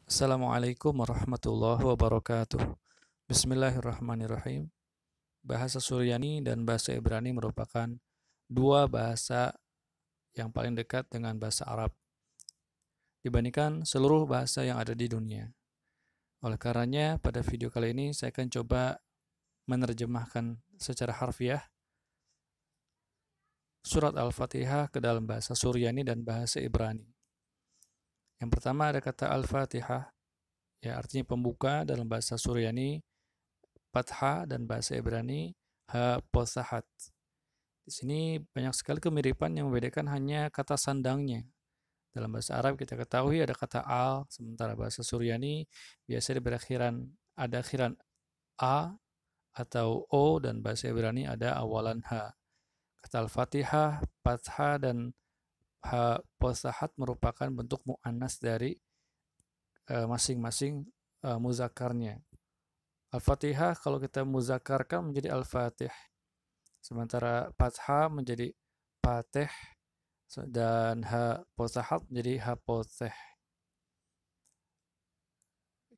Assalamualaikum warahmatullahi wabarakatuh. Bismillahirrahmanirrahim. Bahasa Suryani dan bahasa Ibrani merupakan dua bahasa yang paling dekat dengan bahasa Arab dibandingkan seluruh bahasa yang ada di dunia. Oleh karenanya, pada video kali ini saya akan coba menerjemahkan secara harfiah surat Al-Fatihah ke dalam bahasa Suryani dan bahasa Ibrani. Yang pertama ada kata Al-Fatihah, ya artinya pembuka dalam bahasa Suryani, Fathah, dan bahasa Ibrani ha posahat. Di sini banyak sekali kemiripan yang membedakan hanya kata sandangnya. Dalam bahasa Arab kita ketahui ada kata al, sementara bahasa Suryani biasanya ada akhiran a atau o, dan bahasa Ibrani ada awalan ha. Kata Al-Fatihah, Fathah, dan ha posahat merupakan bentuk mu'annas dari masing-masing muzakarnya. Al-Fatihah kalau kita muzakarkan menjadi Al-Fatih, sementara Fathah menjadi Fatih, dan ha posahat menjadi ha poteh.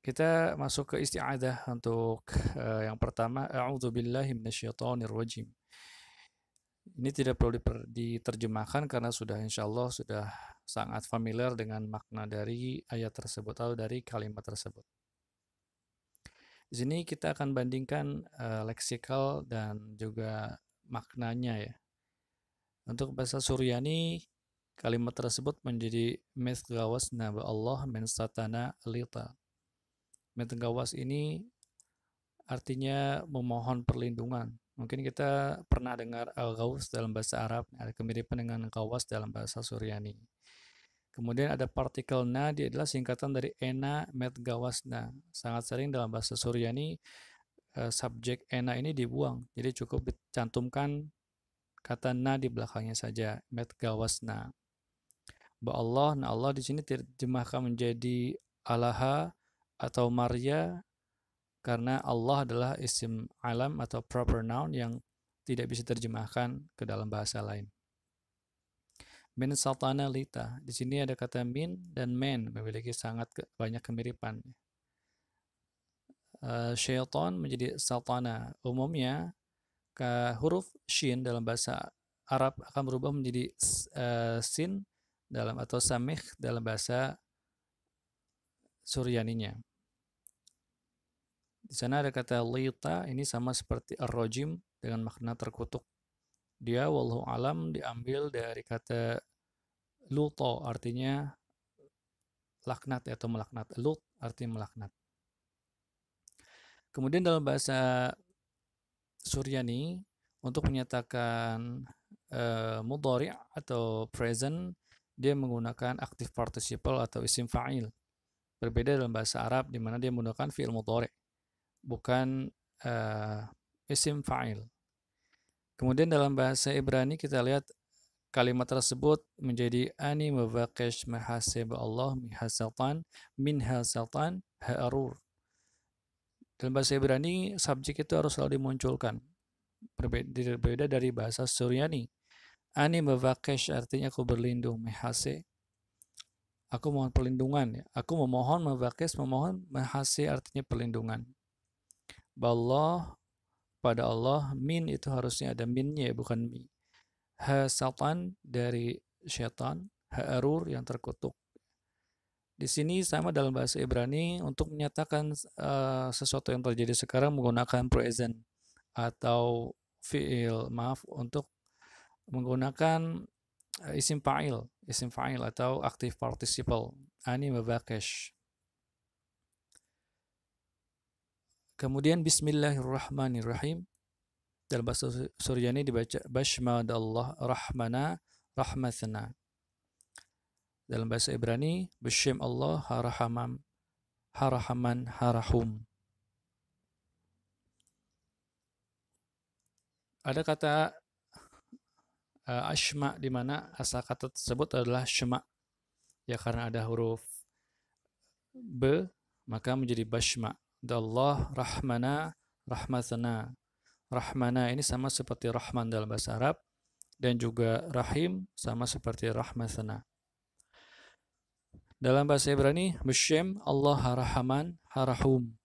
Kita masuk ke isti'adah untuk yang pertama, a'udzubillahi minasyaitonirrajim. Ini tidak perlu diterjemahkan karena insya Allah sudah sangat familiar dengan makna dari ayat tersebut atau dari kalimat tersebut. Di sini kita akan bandingkan leksikal dan juga maknanya ya. Untuk bahasa Suryani, kalimat tersebut menjadi mithgawasna ba Allah min satana lita. Mithgawas ini artinya memohon perlindungan. Mungkin kita pernah dengar al-ghaus dalam bahasa Arab, ada kemiripan dengan gawas dalam bahasa Suryani. Kemudian ada partikel na, dia adalah singkatan dari ena met gawasna. Sangat sering dalam bahasa Suryani subjek ena ini dibuang, jadi cukup dicantumkan kata na di belakangnya saja, met gawasna. Ba Allah, nah Allah di sini terjemahkan menjadi alaha atau Maria karena Allah adalah isim alam atau proper noun yang tidak bisa terjemahkan ke dalam bahasa lain. Min sultana lita. Di sini ada kata min dan men memiliki sangat banyak kemiripan. Syaitan menjadi sultana. Umumnya huruf shin dalam bahasa Arab akan berubah menjadi sin dalam atau samih dalam bahasa Suryaninya. Di sana ada kata lita, ini sama seperti ar-rajim dengan makna terkutuk. Dia wallahu alam diambil dari kata luto, artinya laknat atau melaknat. Lut artinya melaknat. Kemudian dalam bahasa Suryani untuk menyatakan mudhari' atau present, dia menggunakan active participle atau isim fa'il. Berbeda dalam bahasa Arab di mana dia menggunakan fi'il mudhari', bukan isim fa'il. Kemudian dalam bahasa Ibrani kita lihat kalimat tersebut menjadi ani mabaqish mahasib Allah mihasaltan min hasaltan ha'arur. Dalam bahasa Ibrani subjek itu harus selalu dimunculkan. Berbeda dari bahasa Suryani. Ani mabaqish artinya aku berlindung, mahase aku mohon perlindungan ya. Aku memohon, mabaqish memohon, mahase artinya perlindungan. Ballah, pada Allah, min itu harusnya ada minnya bukan mi. Ha satan dari syaitan, ha arur yang terkutuk. Di sini sama dalam bahasa Ibrani untuk menyatakan sesuatu yang terjadi sekarang menggunakan present atau fi'il, maaf, untuk menggunakan isim fa'il atau active participle, ani mabaqish. Kemudian bismillahirrahmanirrahim. Dalam bahasa Suryani dibaca bashmadallah rahmana rahmatna. Dalam bahasa Ibrani bishim Allah harahamam harahaman harahum. Ada kata ashma di mana asal kata tersebut adalah shma. Ya karena ada huruf b maka menjadi bashma. Allah rahmana rahmatna. Rahmana ini sama seperti Rahman dalam bahasa Arab, dan juga Rahim sama seperti Rahmatna. Dalam bahasa Ibrani, Beshem, Allah, Rahman, Rahum.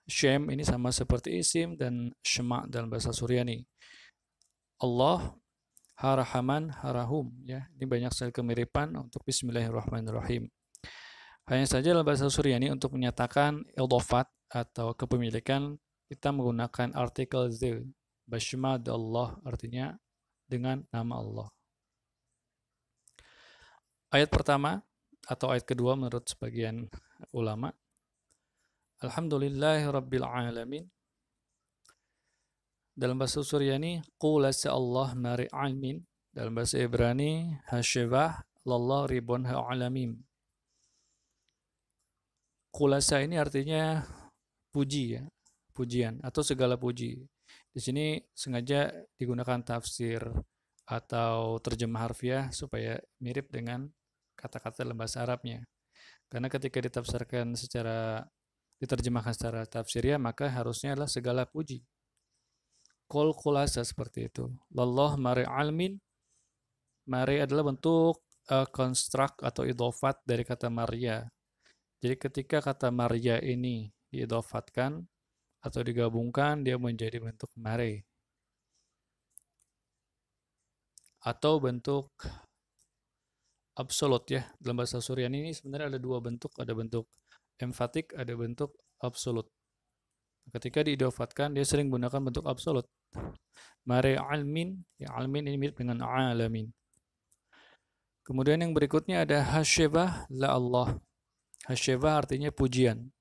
Shem ini sama seperti isim dan Shema dalam bahasa Suryani. Allah, Rahman, Rahum. Ya, ini banyak sekali kemiripan untuk Bismillahirrahmanirrahim. Hanya saja dalam bahasa Suryani untuk menyatakan idhofat atau kepemilikan kita menggunakan artikel the. Bashmad Allah artinya dengan nama Allah. Ayat pertama atau ayat kedua menurut sebagian ulama. Alhamdulillahirabbil alamin. Dalam bahasa Suryani qul Allah mari almin. Dalam bahasa Ibrani hasyabah lallah ribon alamin. Qulasa ini artinya puji ya, pujian atau segala puji. Di sini sengaja digunakan tafsir atau terjemah harfiah supaya mirip dengan kata-kata dalam bahasa Arabnya. Karena ketika diterjemahkan secara tafsiriyah maka harusnya adalah segala puji. Qul khulasa seperti itu. Lallah mari almin. Mari adalah bentuk konstruk atau idhofat dari kata Maria. Jadi ketika kata Maria ini diidhofatkan atau digabungkan dia menjadi bentuk mare. Atau bentuk absolut ya. Dalam bahasa Suryani ini sebenarnya ada dua bentuk, ada bentuk emfatik, ada bentuk absolut. Ketika diidhofatkan dia sering menggunakan bentuk absolut. Mare almin, ya almin ini mirip dengan alamin. Kemudian yang berikutnya ada hasyabah la Allah. Hasyabah artinya pujian.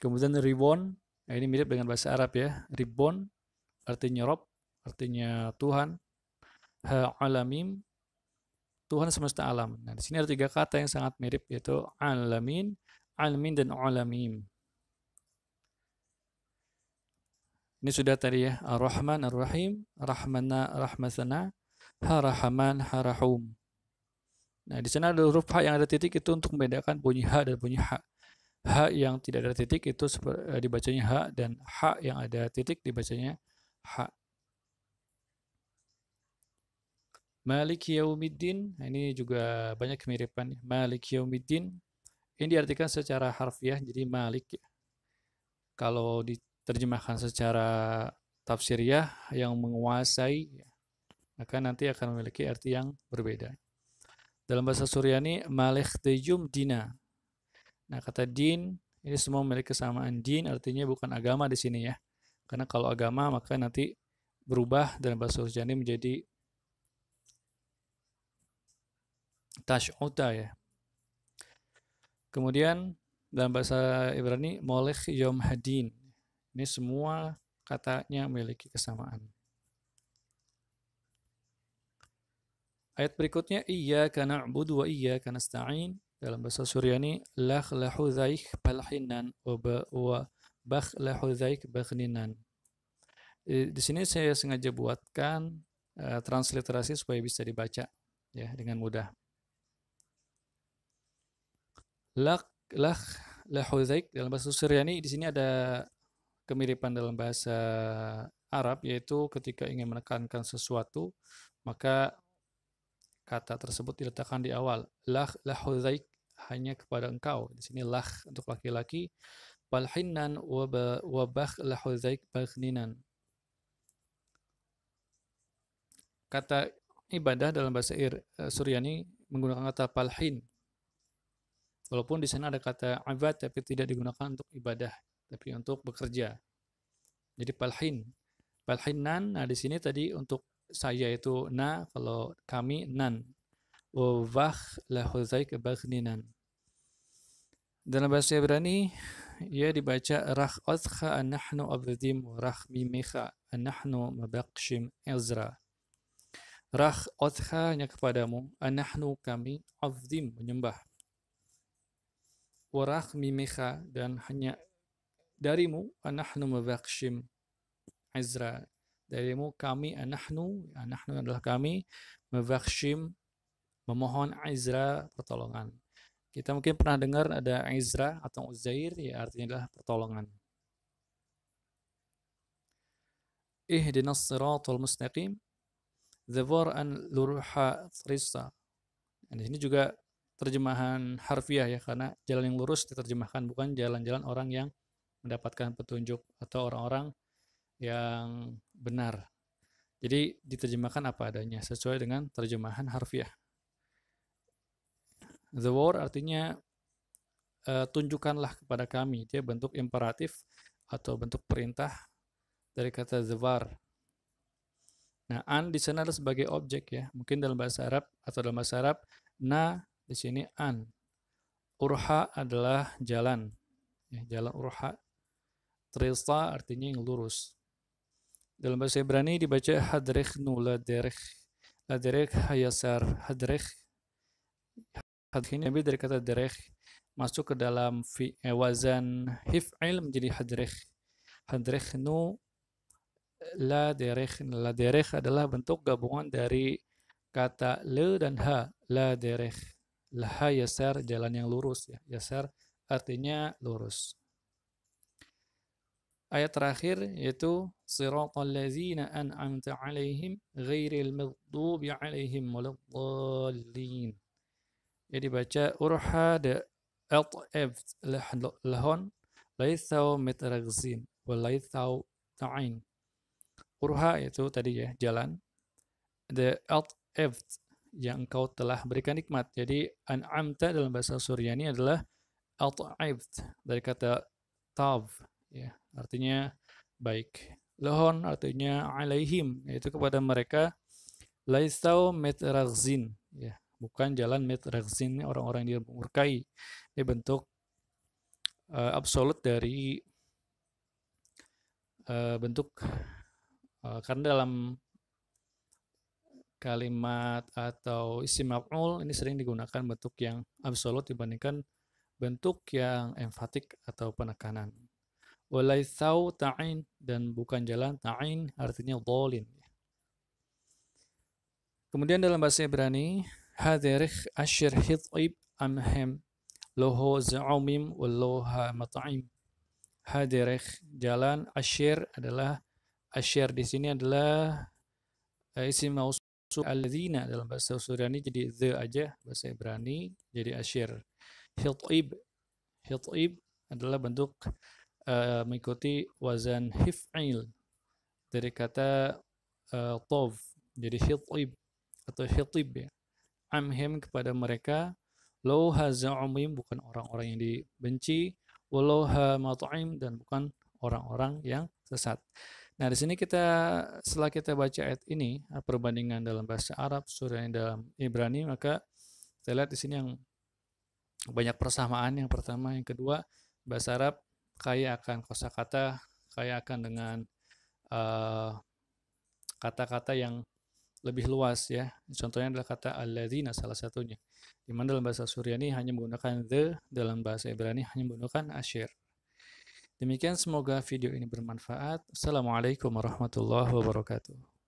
Kemudian ribon, nah ini mirip dengan bahasa Arab ya. Ribon artinya Rob, artinya Tuhan. Alamim, Tuhan semesta alam. Nah, di sini ada tiga kata yang sangat mirip yaitu alamin, alamin dan alamim. Ini sudah tadi ya, Ar-Rahman, Ar-Rahim, Rahmana, Rahmatana, Har-Rahman, Har-Rahum. Nah, di sana ada huruf H yang ada titik itu untuk membedakan bunyi H dan bunyi H. H yang tidak ada titik itu dibacanya H dan H yang ada titik dibacanya H. Malik Yaumiddin, nah ini juga banyak kemiripan. Malik Yaumiddin, ini diartikan secara harfiah jadi Malik. Kalau diterjemahkan secara tafsiriyah yang menguasai, maka nanti akan memiliki arti yang berbeda. Dalam bahasa Suryani, Malik Tejum Dina. Nah, kata din, ini semua memiliki kesamaan. Din artinya bukan agama di sini ya. Karena kalau agama maka nanti berubah dalam bahasa Suryani menjadi tash'uta ya. Kemudian dalam bahasa Ibrani Molech Yom Hadin. Ini semua katanya memiliki kesamaan. Ayat berikutnya iyyaka na'budu wa iyyaka nasta'in. Dalam bahasa Suryani lakh lahu dzaik balhinan wa bakh lahu dzaik bakhninan. Di sini saya sengaja buatkan transliterasi supaya bisa dibaca ya dengan mudah. Lakh lahu dzaik dalam bahasa Suryani di sini ada kemiripan dalam bahasa Arab yaitu ketika ingin menekankan sesuatu maka kata tersebut diletakkan di awal. Lahu dzaik hanya kepada engkau. Di sini lah untuk laki-laki. Balhinnan wa bakh lahu dzaik bakhninan. Kata ibadah dalam bahasa Suryani menggunakan kata palhin. Walaupun di sana ada kata abad tapi tidak digunakan untuk ibadah, tapi untuk bekerja. Jadi palhin. Palhinnan, nah di sini tadi untuk saya itu na, kalau kami nan. Wa bakh lahu dzaik bakhninan. Dalam bahasa Ibrani ia dibaca rakh othkha anahnu abdim rakh mimikha anahnu mabaqshim ezra. Rakh othkha hanya kepadamu, anahnu kami, abdim menyembah. Warakh mimikha dan hanya darimu, anahnu mabaqshim ezra. Darimu kami, anahnu adalah kami, mabaqshim memohon izra pertolongan. Kita mungkin pernah dengar ada Izra atau Uzair, ya artinya adalah pertolongan. Ihdinas siratal mustaqim, dzafar an lurha trissa. Di sini juga terjemahan harfiah ya, karena jalan yang lurus diterjemahkan, bukan jalan-jalan orang yang mendapatkan petunjuk atau orang-orang yang benar. Jadi diterjemahkan apa adanya sesuai dengan terjemahan harfiah. The war artinya tunjukkanlah kepada kami. Dia bentuk imperatif atau bentuk perintah dari kata zawar. Nah, an di sana adalah sebagai objek ya. Mungkin dalam bahasa Arab atau dalam bahasa Arab, na di sini an. Urha adalah jalan. Ya, jalan urha. Trista artinya yang lurus. Dalam bahasa Ibrani dibaca hadrikh nu la derikh. La derikh hayasar. Hadrikh. Hadrikh ini dari kata derikh. Masuk ke dalam wazan hif'il menjadi hadrikh. Hadrikh nu la derikh. La derikh adalah bentuk gabungan dari kata le dan ha. La derikh. Laha yasar, jalan yang lurus ya. Yasar artinya lurus. Ayat terakhir yaitu siratal ladzina an'amta 'alaihim ghairil maghdubi 'alaihim waladdallin. Jadi baca urhad at'af lahon laithau mitraghzin walaithau ta'in. Urha itu tadi ya, jalan. The at'af yang engkau telah berikan nikmat. Jadi an'amta dalam bahasa Suryani adalah at'aft dari kata tav ya, artinya baik. Lahon artinya alaihim, yaitu kepada mereka. Laisau mitraghzin ya, bukan jalan mitraghzin, orang-orang yang dimurkai. Ini bentuk absolut dari bentuk karena dalam kalimat atau isim maf'ul ini sering digunakan bentuk yang absolut dibandingkan bentuk yang emfatik atau penekanan. Walaithau ta'in, dan bukan jalan. Ta'in artinya dhalin. Kemudian dalam bahasa Ibrani, hadirikh asyir hit'ib amhem loho za'umim walloha mat'im. Hadirikh jalan, asyir adalah asyir di sini adalah isim mausul alladzina dalam bahasa Suryani jadi the aja, bahasa Ibrani jadi asyir. Hit'ib, hit'ib adalah bentuk mengikuti wazan hif'il dari kata tov, jadi hit'ib atau hit'ib ya. Amhim kepada mereka, loha za'umim bukan orang-orang yang dibenci, waloha mat'im dan bukan orang-orang yang sesat. Nah, di sini setelah kita baca ayat ini, perbandingan dalam bahasa Arab, Suryani dalam Ibrani, maka kita lihat di sini yang banyak persamaan. Yang pertama, yang kedua, bahasa Arab kaya akan kosakata, kaya akan dengan kata-kata yang lebih luas ya. Contohnya adalah kata alladzina salah satunya. Di mana dalam bahasa Suryani hanya menggunakan the, dalam bahasa Ibrani hanya menggunakan asyir. Demikian, semoga video ini bermanfaat. Assalamualaikum warahmatullahi wabarakatuh.